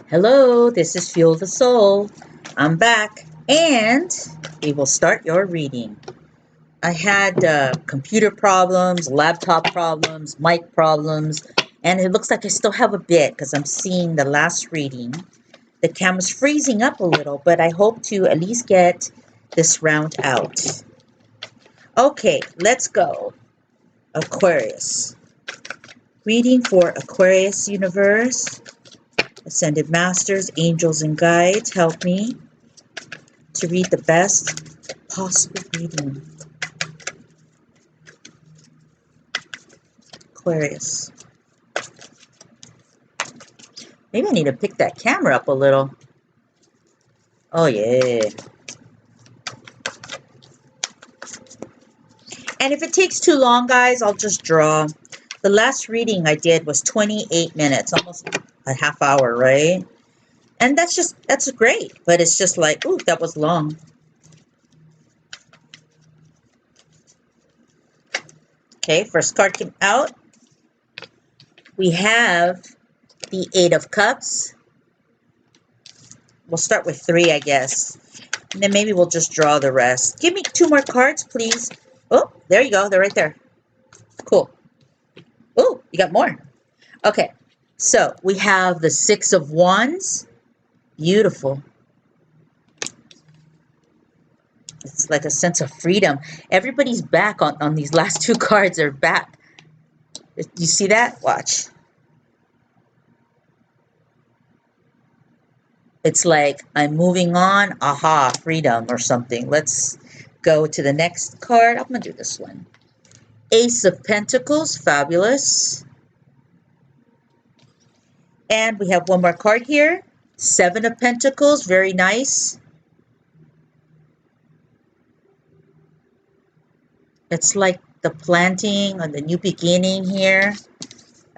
Hello, this is Fuel the Soul. I'm back and we will start your reading. I had computer problems, laptop problems, mic problems, and it looks like I still have a bit because I'm seeing the last reading. The camera's freezing up a little, but I hope to at least get this round out. Okay, let's go. Aquarius. Reading for Aquarius universe. Ascended Masters, angels, and guides, help me to read the best possible reading. Aquarius. Maybe I need to pick that camera up a little. Oh, yeah. And if it takes too long, guys, I'll just draw. The last reading I did was 28 minutes, almost a half hour, right? And that's great. But it's just like, ooh, that was long. Okay, first card came out. We have the Eight of Cups. We'll start with 3, I guess. And then maybe we'll just draw the rest. Give me 2 more cards, please. Oh, there you go. They're right there. Cool. Oh, you got more. Okay, so we have the Six of Wands. Beautiful. It's like a sense of freedom. Everybody's back on these last 2 cards. They're back. You see that? Watch. It's like I'm moving on. Aha, freedom or something. Let's go to the next card. I'm going to do this one. Ace of Pentacles. Fabulous. And we have one more card here. Seven of Pentacles. Very nice. It's like the planting and the new beginning here.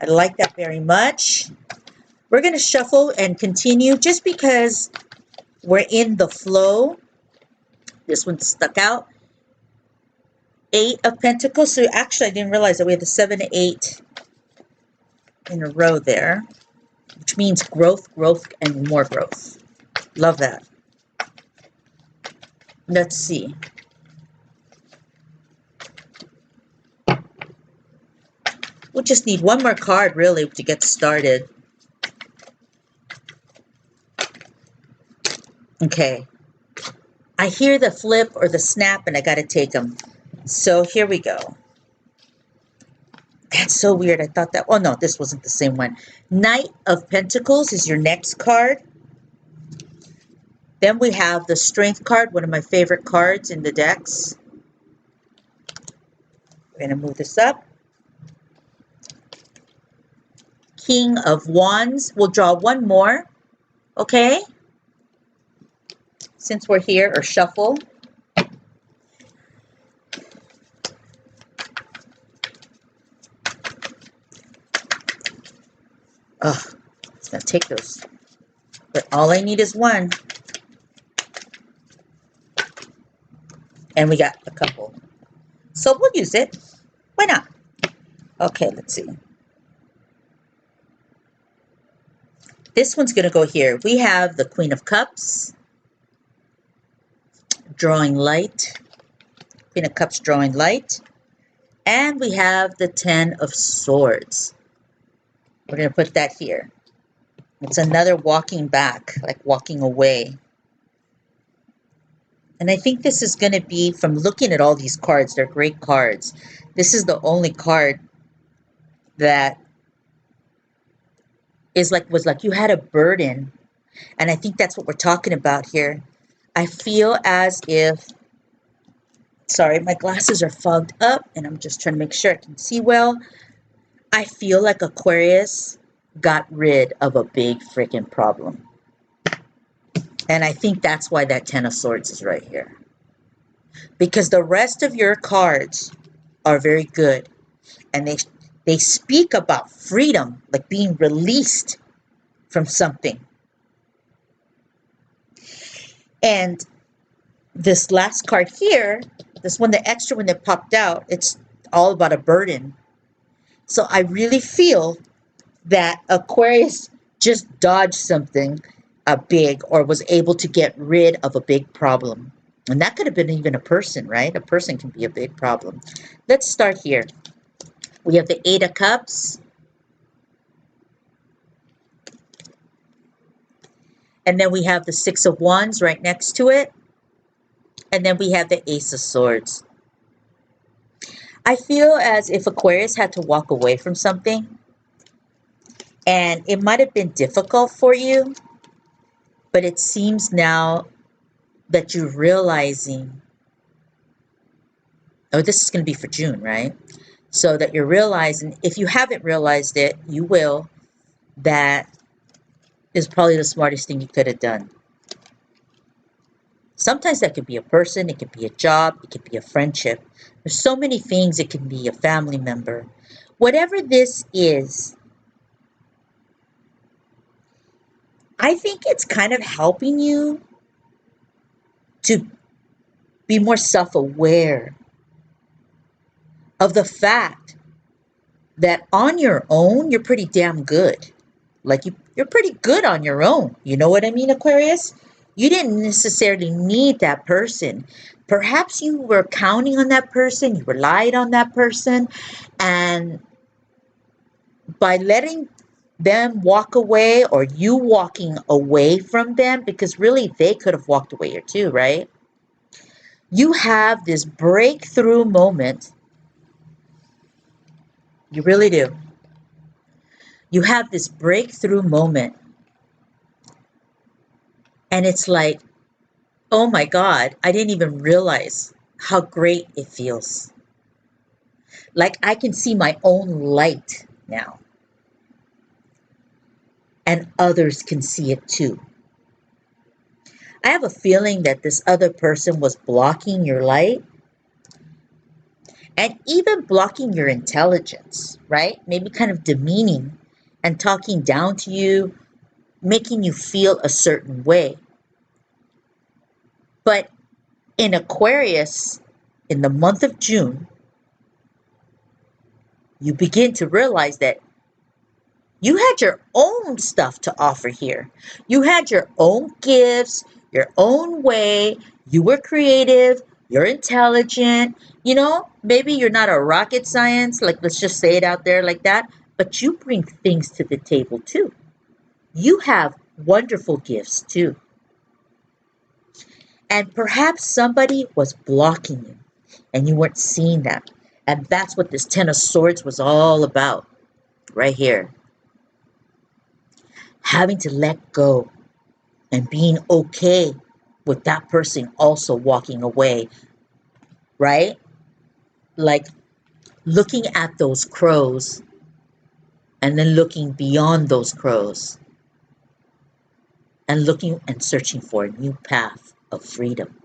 I like that very much. We're going to shuffle and continue just because we're in the flow. This one stuck out. Eight of Pentacles. So actually, I didn't realize that we had the 7 and 8 in a row there, which means growth, growth, and more growth. Love that. Let's see. We'll just need one more card, really, to get started. Okay. I hear the flip or the snap, and I got to take them. So here we go. That's so weird. I thought that... Oh, no, this wasn't the same one. Knight of Pentacles is your next card. Then we have the Strength card, one of my favorite cards in the decks. We're going to move this up. King of Wands. We'll draw one more. Okay? Since we're here, or shuffle. Ugh, it's going to take those. But all I need is one. And we got a couple. So we'll use it. Why not? Okay, let's see. This one's going to go here. We have the Queen of Cups. Drawing light. Queen of Cups drawing light. And we have the 10 of Swords. We're going to put that here. It's another walking back, like walking away. And I think this is going to be, from looking at all these cards, they're great cards. This is the only card that was like you had a burden. And I think that's what we're talking about here. I feel as if, sorry, my glasses are fogged up and I'm just trying to make sure I can see well. I feel like Aquarius got rid of a big freaking problem. And I think that's why that 10 of Swords is right here. Because the rest of your cards are very good. And they speak about freedom, like being released from something. And this last card here, this one, the extra one that popped out, it's all about a burden. So I really feel that Aquarius just dodged something big, or was able to get rid of a big problem. And that could have been even a person, right? A person can be a big problem. Let's start here. We have the Eight of Cups. And then we have the Six of Wands right next to it. And then we have the Ace of Swords. I feel as if Aquarius had to walk away from something. And it might have been difficult for you. But it seems now that you're realizing, oh, this is going to be for June, right? So that you're realizing, if you haven't realized it, you will, that is probably the smartest thing you could have done. Sometimes that could be a person, it could be a job, it could be a friendship. There's so many things. It can be a family member. Whatever this is, I think it's kind of helping you to be more self-aware of the fact that on your own, you're pretty damn good. Like you're pretty good on your own. You know what I mean, Aquarius? You didn't necessarily need that person. Perhaps you were counting on that person, you relied on that person, and by letting them walk away, or you walking away from them, because really they could have walked away too, right? You have this breakthrough moment. You really do. You have this breakthrough moment. And it's like, oh my God, I didn't even realize how great it feels. Like I can see my own light now. And others can see it too. I have a feeling that this other person was blocking your light and even blocking your intelligence, right? Maybe kind of demeaning and talking down to you, making you feel a certain way. But in Aquarius, in the month of June, you begin to realize that you had your own stuff to offer here. You had your own gifts, your own way. You were creative. You're intelligent. You know, maybe you're not a rocket science, like let's just say it out there like that, but you bring things to the table too. You have wonderful gifts too. And perhaps somebody was blocking you and you weren't seeing that. And that's what this Ten of Swords was all about right here. Having to let go and being okay with that person also walking away, right? Like looking at those crows and then looking beyond those crows and looking and searching for a new path of freedom.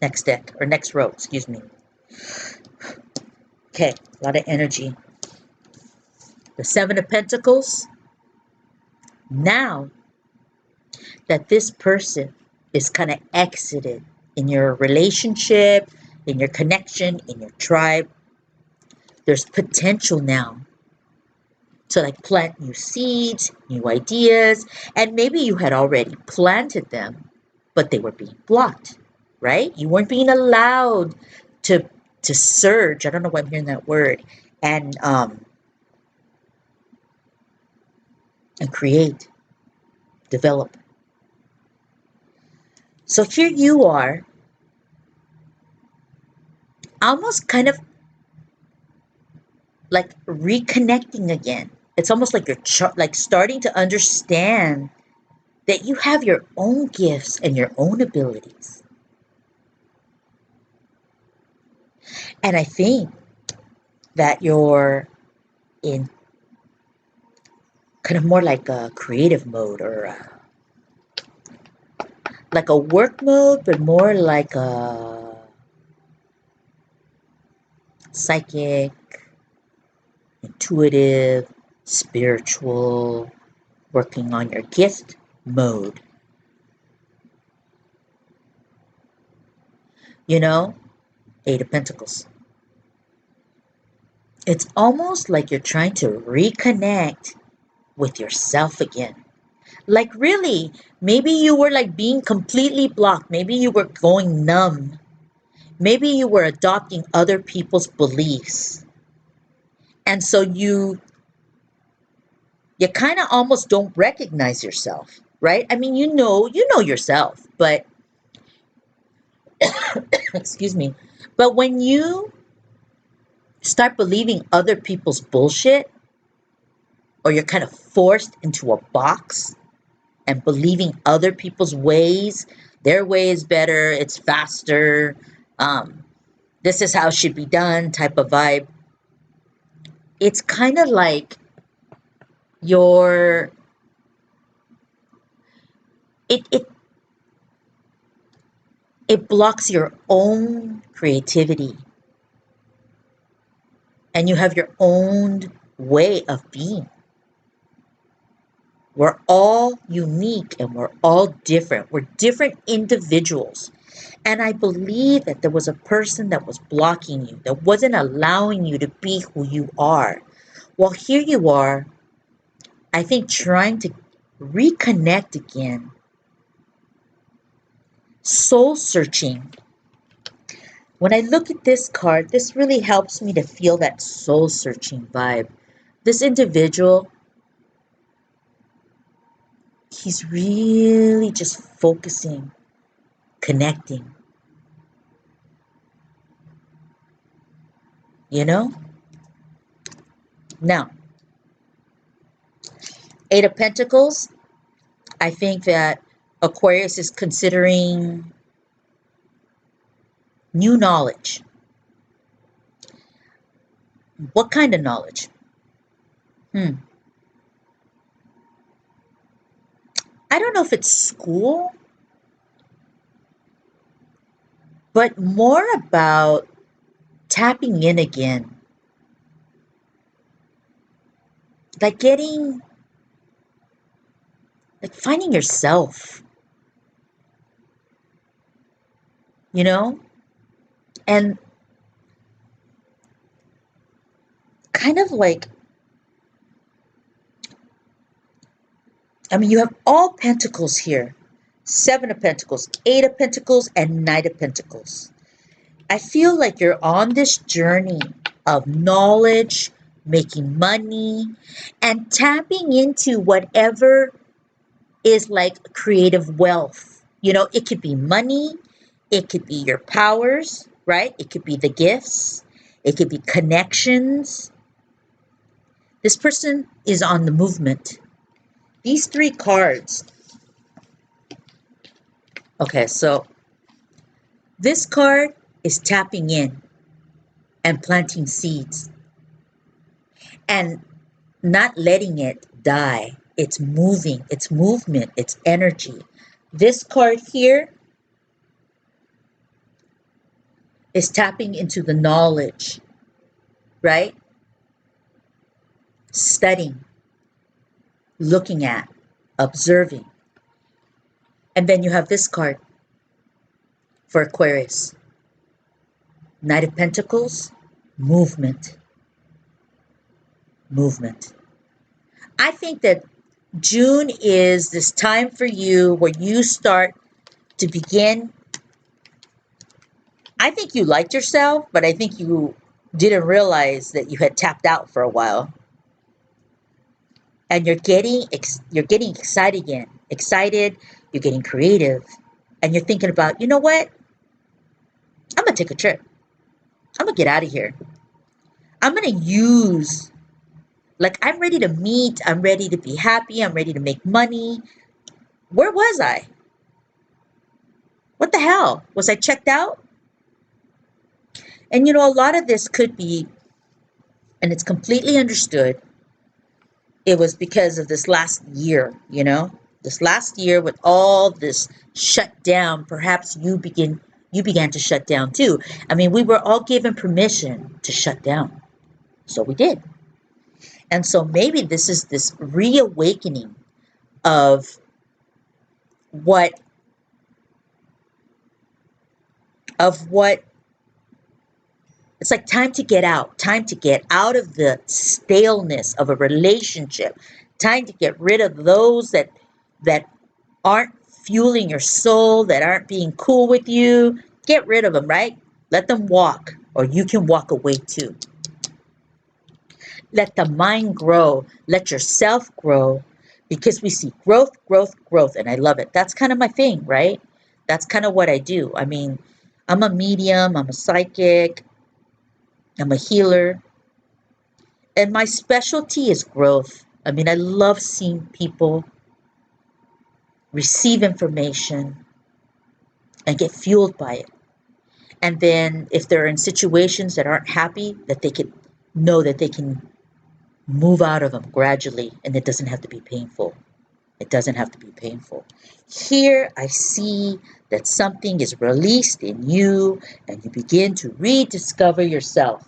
Next deck, or next row, excuse me. Okay, a lot of energy. The Seven of Pentacles. Now that this person is kind of exited in your relationship, in your connection, in your tribe, there's potential now to like plant new seeds, new ideas, and maybe you had already planted them, but they were being blocked, right? You weren't being allowed to surge. I don't know why I'm hearing that word, and create, develop. So here you are, almost kind of like reconnecting again. It's almost like you're like starting to understand that you have your own gifts and your own abilities. And I think that you're in kind of more like a creative mode, or like a work mode, but more like a psychic, intuitive, spiritual, working on your gift mode. You know, Eight of Pentacles. It's almost like you're trying to reconnect with yourself again. Like, really, maybe you were like being completely blocked. Maybe you were going numb. Maybe you were adopting other people's beliefs. And so you kind of almost don't recognize yourself, right? I mean, you know yourself, but excuse me. But when you start believing other people's bullshit, or you're kind of forced into a box and believing other people's ways, their way is better, it's faster, um, this is how it should be done type of vibe. It's kind of like your it it blocks your own creativity, and you have your own way of being. We're all unique and we're all different. We're different individuals. And I believe that there was a person that was blocking you, that wasn't allowing you to be who you are. Well, here you are, I think, trying to reconnect again, soul searching. When I look at this card, this really helps me to feel that soul searching vibe. This individual, he's really just focusing, connecting, you know? Now, Eight of Pentacles, I think that Aquarius is considering new knowledge. What kind of knowledge? Hmm. I don't know if it's school, but more about tapping in again. Like finding yourself, you know? And kind of like, I mean, you have all Pentacles here. Seven of Pentacles, Eight of Pentacles, and Knight of Pentacles. I feel like you're on this journey of knowledge, making money, and tapping into whatever is like creative wealth. You know, it could be money, it could be your powers, right? It could be the gifts, it could be connections. This person is on the movement. These three cards. Okay, so this card is tapping in and planting seeds and not letting it die. It's moving, it's movement, it's energy. This card here is tapping into the knowledge, right? Studying, looking at, observing. And then you have this card for Aquarius. Knight of Pentacles, movement, movement. I think that June is this time for you where you start to begin. I think you liked yourself, but I think you didn't realize that you had tapped out for a while. And you're getting excited again. Excited, you're getting creative, and you're thinking about, you know what? I'm gonna take a trip. I'm gonna get out of here. I'm gonna use, like, I'm ready to meet, I'm ready to be happy, I'm ready to make money. Where was I? What the hell? Was I checked out? And a lot of this could be, and it's completely understood, it was because of this last year, this last year with all this shut down. Perhaps you began to shut down too. I mean, we were all given permission to shut down, so we did. And so maybe this is this reawakening of what what It's like time to get out, time to get out of the staleness of a relationship, time to get rid of those that aren't fueling your soul, that aren't being cool with you. Get rid of them, right? Let them walk, or you can walk away too. Let the mind grow. Let yourself grow, because we see growth, growth, growth, and I love it. That's kind of my thing, right? That's kind of what I do. I mean, I'm a medium, I'm a psychic, I'm a healer, and my specialty is growth. I mean, I love seeing people receive information and get fueled by it. And then if they're in situations that aren't happy, that they can know that they can move out of them gradually, and it doesn't have to be painful. It doesn't have to be painful. Here I see that something is released in you and you begin to rediscover yourself.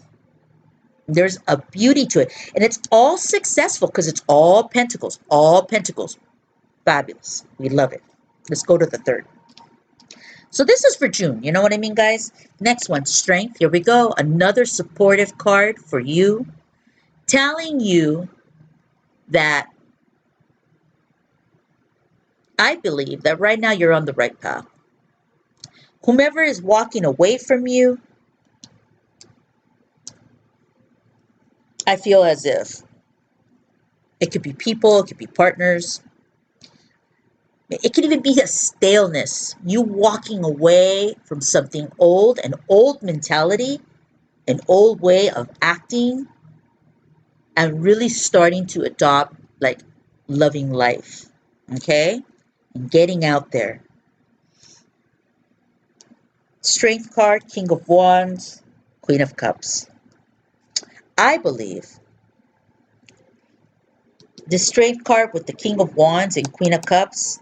There's a beauty to it. And it's all successful because it's all pentacles. All pentacles. Fabulous. We love it. Let's go to the third. So this is for June. You know what I mean, guys? Next one, strength. Here we go. Another supportive card for you, telling you that I believe that right now you're on the right path. Whomever is walking away from you, I feel as if it could be people, it could be partners, it could even be a staleness. You walking away from something old, an old mentality, an old way of acting, and really starting to adopt like loving life. Okay? And getting out there. Strength card, King of Wands, Queen of Cups. I believe the Strength card with the King of Wands and Queen of Cups,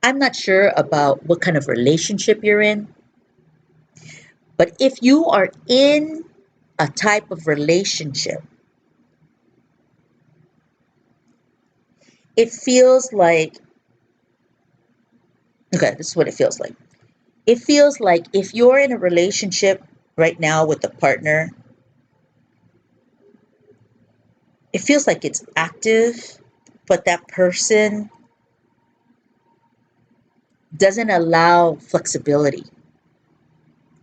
I'm not sure about what kind of relationship you're in, but if you are in a type of relationship, it feels like, okay, this is what it feels like. It feels like if you're in a relationship right now with a partner, it feels like it's active, but that person doesn't allow flexibility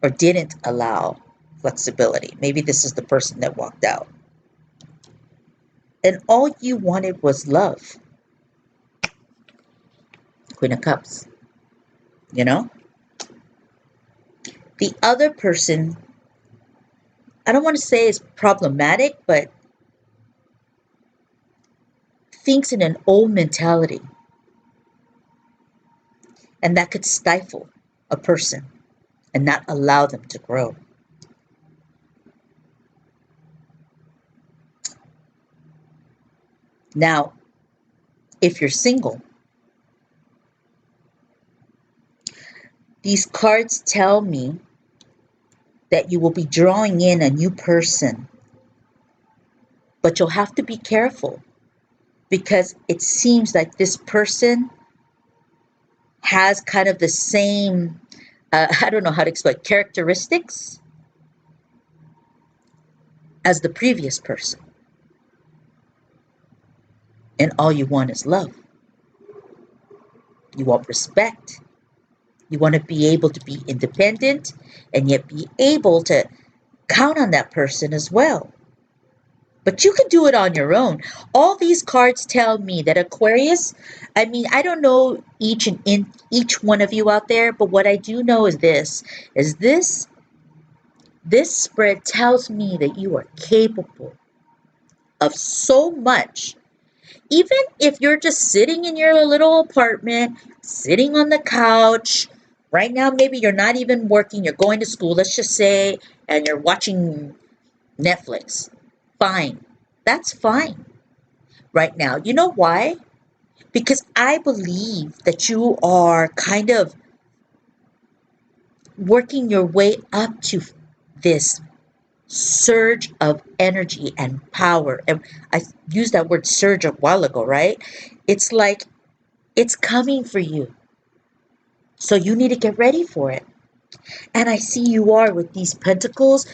or didn't allow flexibility. Maybe this is the person that walked out. And all you wanted was love. Queen of Cups. You know? The other person, I don't want to say is problematic, but thinks in an old mentality. And that could stifle a person and not allow them to grow. Now, if you're single, these cards tell me that you will be drawing in a new person, but you'll have to be careful because it seems like this person has kind of the same, I don't know how to explain, characteristics as the previous person. And all you want is love. You want respect. You want to be able to be independent and yet be able to count on that person as well. But you can do it on your own. All these cards tell me that Aquarius, I mean, I don't know each one of you out there, but what I do know is this spread tells me that you are capable of so much. Even if you're just sitting in your little apartment, sitting on the couch, right now maybe you're not even working, you're going to school, let's just say, and you're watching Netflix. Fine. That's fine right now. You know why? Because I believe that you are kind of working your way up to this surge of energy and power. And I used that word surge a while ago, right? It's like it's coming for you. So you need to get ready for it. And I see you are with these pentacles.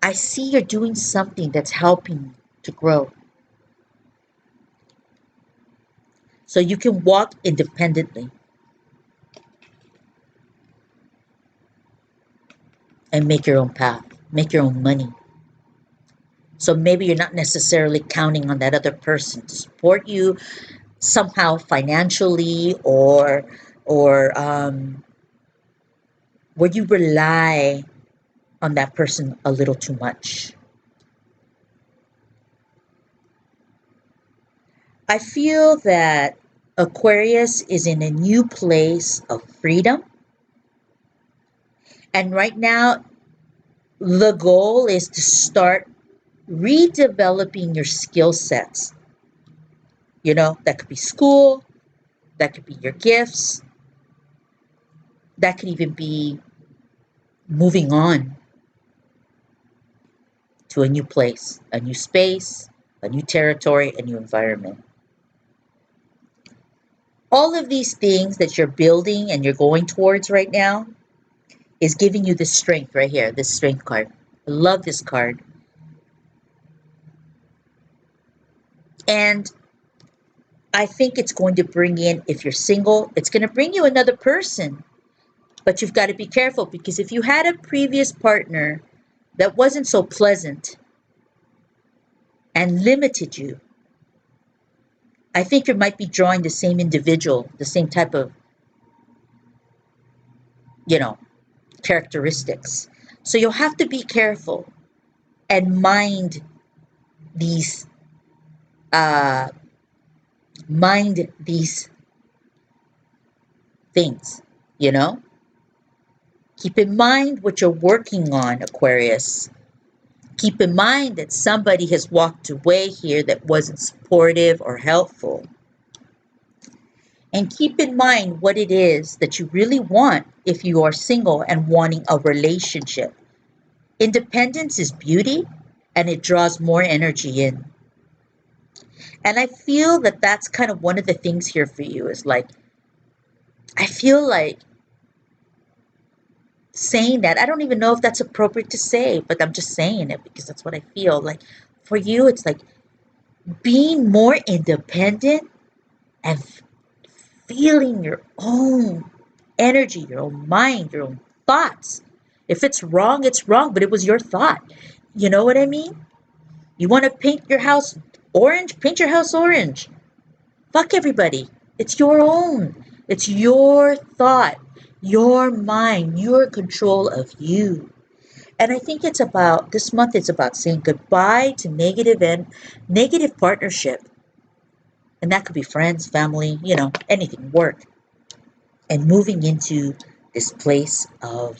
I see you're doing something that's helping you to grow. So you can walk independently and make your own path, make your own money. So maybe you're not necessarily counting on that other person to support you somehow financially, or where you rely on that person a little too much. I feel that Aquarius is in a new place of freedom. And right now, the goal is to start redeveloping your skill sets. You know, that could be school, that could be your gifts, that could even be moving on to a new place, a new space, a new territory, a new environment. All of these things that you're building and you're going towards right now is giving you this strength right here, this strength card. I love this card. And I think it's going to bring in, if you're single, it's going to bring you another person. But you've got to be careful, because if you had a previous partner that wasn't so pleasant and limited you, I think you might be drawing the same individual, the same type of, you know, characteristics. So you'll have to be careful and these uh, mind these things, you know? Keep in mind what you're working on, Aquarius. Keep in mind that somebody has walked away here that wasn't supportive or helpful. And keep in mind what it is that you really want if you are single and wanting a relationship. Independence is beauty, and it draws more energy in. And I feel that that's kind of one of the things here for you is like, I feel like saying that, I don't even know if that's appropriate to say, but I'm just saying it because that's what I feel. Like for you, it's like being more independent and feeling your own energy, your own mind, your own thoughts. If it's wrong, it's wrong, but it was your thought. You know what I mean? You want to paint your house orange? Paint your house orange. Fuck everybody. It's your own. It's your thought, your mind, your control of you. And I think it's about, this month it's about saying goodbye to negative partnership. And that could be friends, family, you know, anything, work. And moving into this place of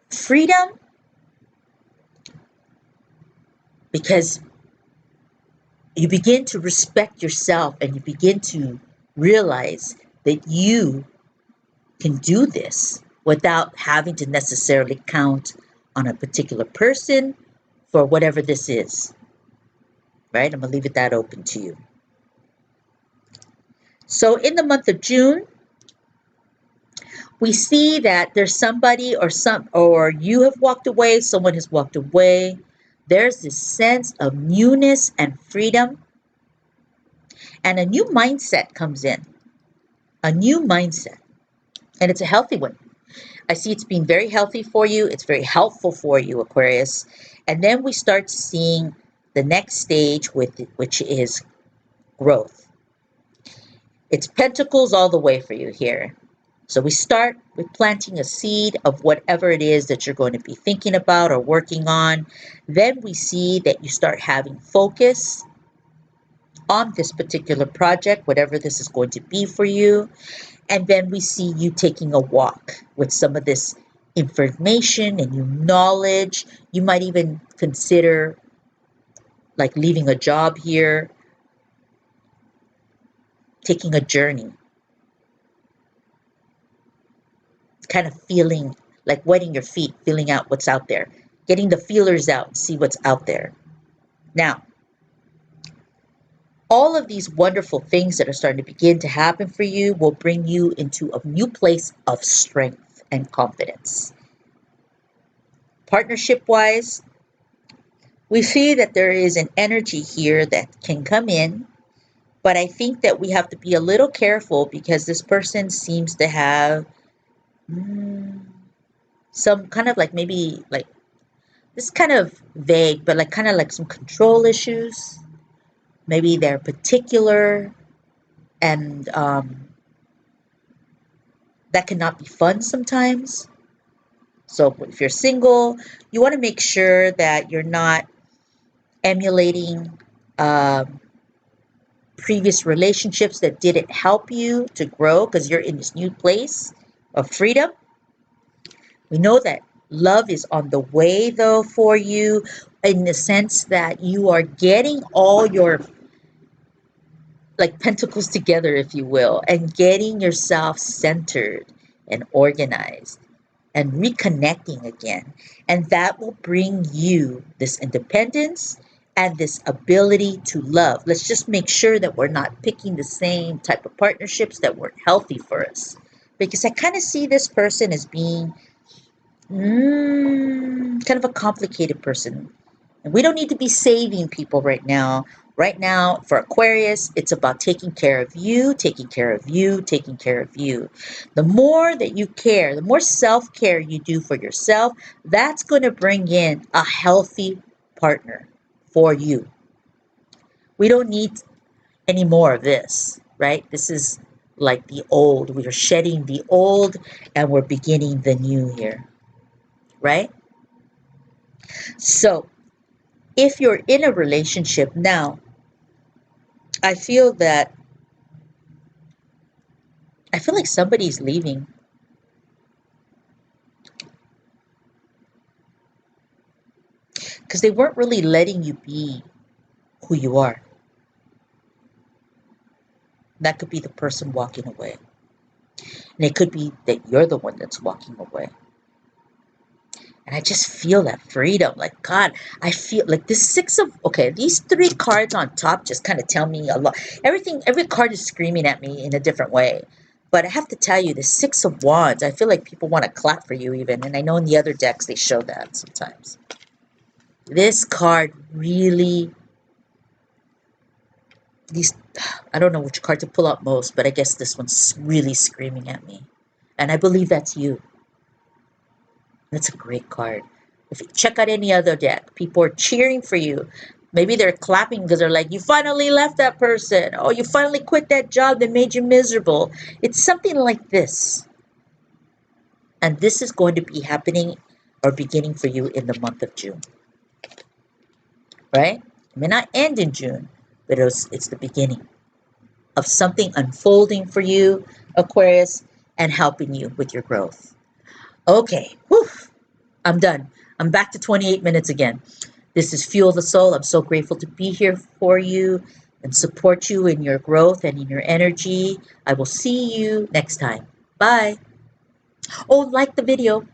freedom, because you begin to respect yourself and you begin to realize that you can do this without having to necessarily count on a particular person for whatever this is. Right? I'm going to leave it that open to you. So in the month of June, we see that there's somebody or you have walked away, someone has walked away. There's this sense of newness and freedom, and a new mindset comes in. A new mindset. And it's a healthy one. I see it's being very healthy for you. It's very helpful for you, Aquarius. And then we start seeing the next stage, which is growth. It's pentacles all the way for you here. So we start with planting a seed of whatever it is that you're going to be thinking about or working on. Then we see that you start having focus on this particular project, whatever this is going to be for you. And then we see you taking a walk with some of this information and new knowledge. You might even consider like leaving a job here, taking a journey, kind of feeling like wetting your feet, feeling out what's out there, getting the feelers out, see what's out there. Now, all of these wonderful things that are starting to begin to happen for you will bring you into a new place of strength and confidence. Partnership-wise, we see that there is an energy here that can come in, but I think that we have to be a little careful because this person seems to have some kind of like maybe like this kind of vague, but like kind of like some control issues. Maybe they're particular and that cannot be fun sometimes. So if you're single, you want to make sure that you're not emulating um, previous relationships that didn't help you to grow because you're in this new place of freedom. We know that love is on the way though for you in the sense that you are getting all your like pentacles together, if you will, and getting yourself centered and organized and reconnecting again. And that will bring you this independence and this ability to love. Let's just make sure that we're not picking the same type of partnerships that weren't healthy for us. Because I kind of see this person as being kind of a complicated person. And we don't need to be saving people right now. Right now, for Aquarius, it's about taking care of you, taking care of you, taking care of you. The more that you care, the more self-care you do for yourself, that's going to bring in a healthy partner for you. We don't need any more of this, right? This is like the old. We are shedding the old and we're beginning the new here, right? So if you're in a relationship now, I feel like somebody's leaving because they weren't really letting you be who you are. That could be the person walking away. And it could be that you're the one that's walking away. And I just feel that freedom. Like, God, I feel like this these three cards on top just kind of tell me a lot. Every card is screaming at me in a different way. But I have to tell you, the Six of Wands, I feel like people want to clap for you even. And I know in the other decks they show that sometimes. This card really, these, I don't know which card to pull out most, but I guess this one's really screaming at me. And I believe that's you. That's a great card. If you check out any other deck, people are cheering for you. Maybe they're clapping because they're like, you finally left that person. Oh, you finally quit that job that made you miserable. It's something like this. And this is going to be happening or beginning for you in the month of June. Right? It may not end in June, but it's the beginning of something unfolding for you, Aquarius, and helping you with your growth. Okay, whew, I'm done. I'm back to 28 minutes again. This is Fuel the Soul. I'm so grateful to be here for you and support you in your growth and in your energy. I will see you next time. Bye. Oh, like the video.